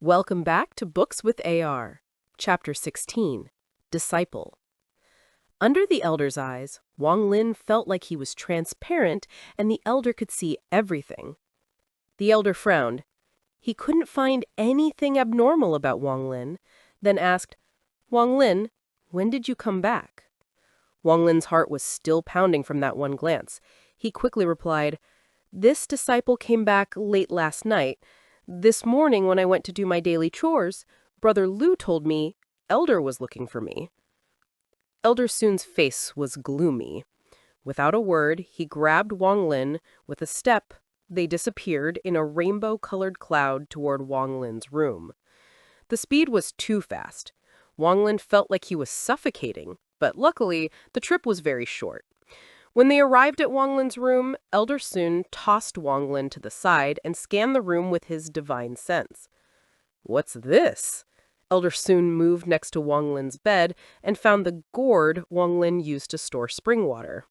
Welcome back to Books with AR, Chapter 16, Disciple. Under the elder's eyes, Wang Lin felt like he was transparent and the elder could see everything. The elder frowned. He couldn't find anything abnormal about Wang Lin, then asked, "Wang Lin, when did you come back?" Wang Lin's heart was still pounding from that one glance. He quickly replied, "This disciple came back late last night. This morning when I went to do my daily chores, Brother Lu told me Elder was looking for me." Elder Sun's face was gloomy. Without a word, he grabbed Wang Lin. With a step, they disappeared in a rainbow-colored cloud toward Wang Lin's room. The speed was too fast. Wang Lin felt like he was suffocating, but luckily, the trip was very short. When they arrived at Wang Lin's room, Elder Sun tossed Wang Lin to the side and scanned the room with his divine sense. "What's this?" Elder Sun moved next to Wang Lin's bed and found the gourd Wang Lin used to store spring water.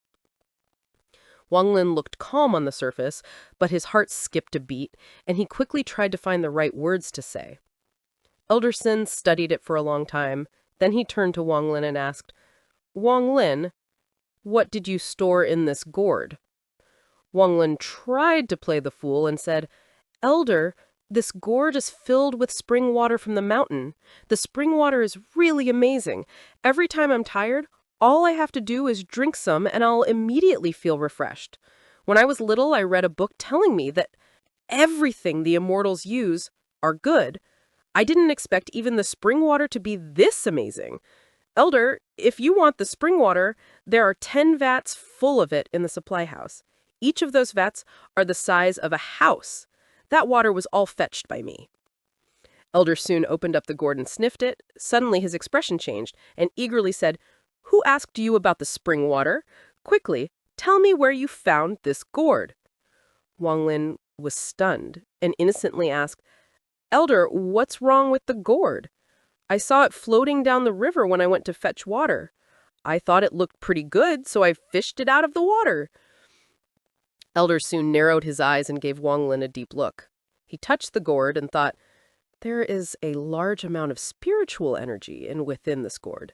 Wang Lin looked calm on the surface, but his heart skipped a beat, and he quickly tried to find the right words to say. Elder Sun studied it for a long time. Then he turned to Wang Lin and asked, "Wang Lin, what did you store in this gourd?" Wang Lin tried to play the fool and said, "Elder, this gourd is filled with spring water from the mountain. The spring water is really amazing. Every time I'm tired, all I have to do is drink some and I'll immediately feel refreshed. When I was little, I read a book telling me that everything the immortals use are good. I didn't expect even the spring water to be this amazing. Elder, if you want the spring water, there are 10 vats full of it in the supply house. Each of those vats are the size of a house. That water was all fetched by me." Elder Sun opened up the gourd and sniffed it. Suddenly his expression changed and eagerly said, "Who asked you about the spring water? Quickly, tell me where you found this gourd." Wang Lin was stunned and innocently asked, "Elder, what's wrong with the gourd? I saw it floating down the river when I went to fetch water. I thought it looked pretty good, so I fished it out of the water." Elder Sun narrowed his eyes and gave Wang Lin a deep look. He touched the gourd and thought, there is a large amount of spiritual energy within this gourd.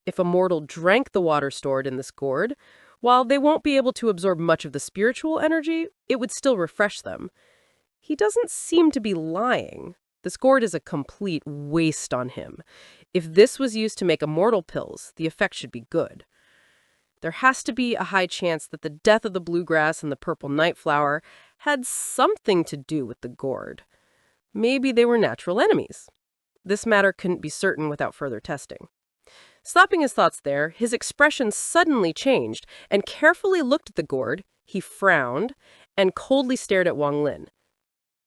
If a mortal drank the water stored in this gourd, while they won't be able to absorb much of the spiritual energy, it would still refresh them. He doesn't seem to be lying. This gourd is a complete waste on him. If this was used to make immortal pills, the effect should be good. There has to be a high chance that the death of the bluegrass and the purple nightflower had something to do with the gourd. Maybe they were natural enemies. This matter couldn't be certain without further testing. Stopping his thoughts there, his expression suddenly changed, and carefully looked at the gourd. He frowned and coldly stared at Wang Lin.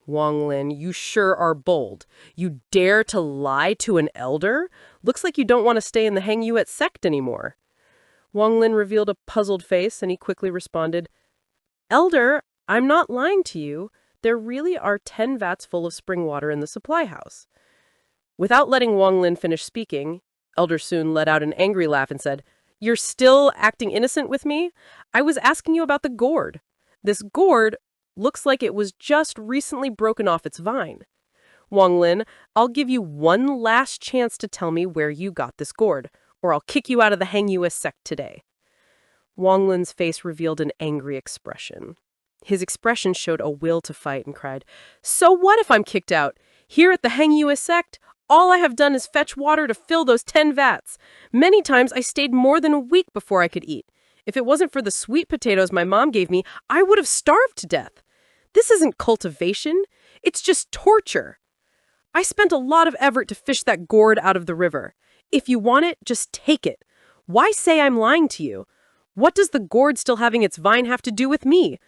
"Wang Lin, you sure are bold. You dare to lie to an elder? Looks like you don't want to stay in the Hang Yuet sect anymore." Wang Lin revealed a puzzled face, and he quickly responded, "Elder, I'm not lying to you. There really are 10 vats full of spring water in the supply house." Without letting Wang Lin finish speaking, Elder Sun let out an angry laugh and said, "You're still acting innocent with me? I was asking you about the gourd. This gourd looks like it was just recently broken off its vine. Wang Lin, I'll give you one last chance to tell me where you got this gourd, or I'll kick you out of the Hang Yuet sect today." Wang Lin's face revealed an angry expression. His expression showed a will to fight and cried, "So what if I'm kicked out? Here at the Hang Yuet sect, all I have done is fetch water to fill those 10 vats. Many times I stayed more than a week before I could eat. If it wasn't for the sweet potatoes my mom gave me, I would have starved to death. This isn't cultivation. It's just torture. I spent a lot of effort to fish that gourd out of the river. If you want it, just take it. Why say I'm lying to you? What does the gourd still having its vine have to do with me?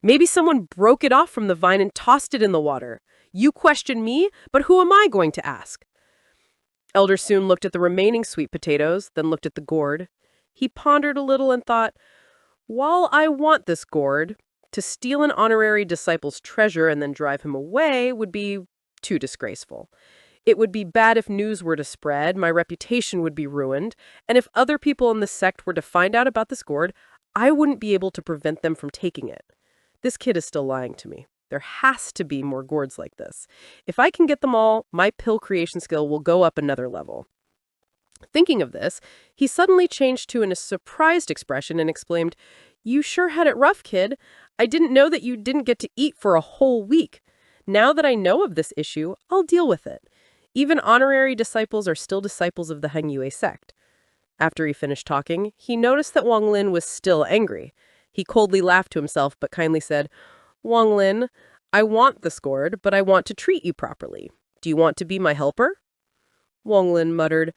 Maybe someone broke it off from the vine and tossed it in the water. You question me, but who am I going to ask?" Elder Sun looked at the remaining sweet potatoes, then looked at the gourd. He pondered a little and thought, while I want this gourd, to steal an honorary disciple's treasure and then drive him away would be too disgraceful. It would be bad if news were to spread, my reputation would be ruined, and if other people in the sect were to find out about this gourd, I wouldn't be able to prevent them from taking it. This kid is still lying to me. There has to be more gourds like this. If I can get them all, my pill creation skill will go up another level. Thinking of this, he suddenly changed to a surprised expression and exclaimed, "You sure had it rough, kid. I didn't know that you didn't get to eat for a whole week. Now that I know of this issue, I'll deal with it. Even honorary disciples are still disciples of the hain sect." After he finished talking, he noticed that Wang Lin was still angry. He coldly laughed to himself, but kindly said, "Wang Lin, I want this gourd, but I want to treat you properly. Do you want to be my helper?" Wang Lin muttered,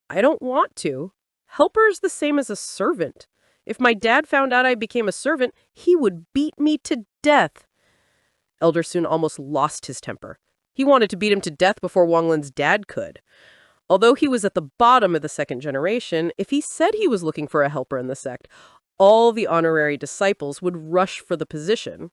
"I don't want to. Helper is the same as a servant. If my dad found out I became a servant, he would beat me to death." Elder Sun almost lost his temper. He wanted to beat him to death before Wang Lin's dad could. Although he was at the bottom of the second generation, if he said he was looking for a helper in the sect, all the honorary disciples would rush for the position.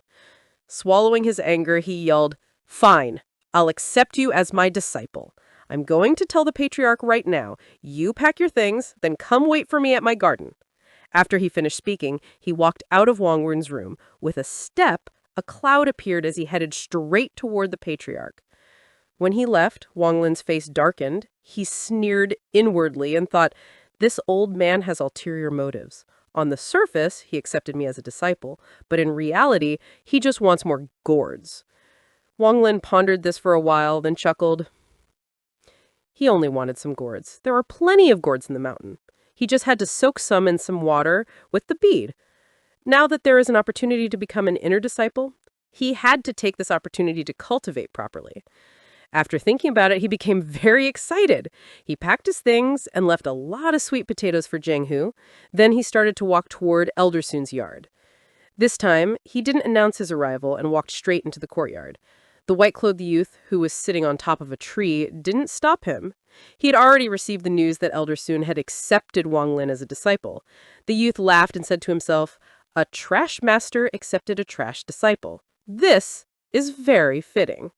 Swallowing his anger, he yelled, "Fine, I'll accept you as my disciple. I'm going to tell the patriarch right now. You pack your things, then come wait for me at my garden." After he finished speaking, he walked out of Wang Lin's room. With a step, a cloud appeared as he headed straight toward the patriarch. When he left, Wang Lin's face darkened. He sneered inwardly and thought, "This old man has ulterior motives. On the surface, he accepted me as a disciple, but in reality, he just wants more gourds." Wang Lin pondered this for a while, then chuckled. He only wanted some gourds. There are plenty of gourds in the mountain. He just had to soak some in some water with the bead. Now that there is an opportunity to become an inner disciple, he had to take this opportunity to cultivate properly. After thinking about it, he became very excited. He packed his things and left a lot of sweet potatoes for Janghu. Then he started to walk toward Elder Sun's yard. This time, he didn't announce his arrival and walked straight into the courtyard. The white-clothed youth, who was sitting on top of a tree, didn't stop him. He had already received the news that Elder Sun had accepted Wang Lin as a disciple. The youth laughed and said to himself, "A trash master accepted a trash disciple. This is very fitting."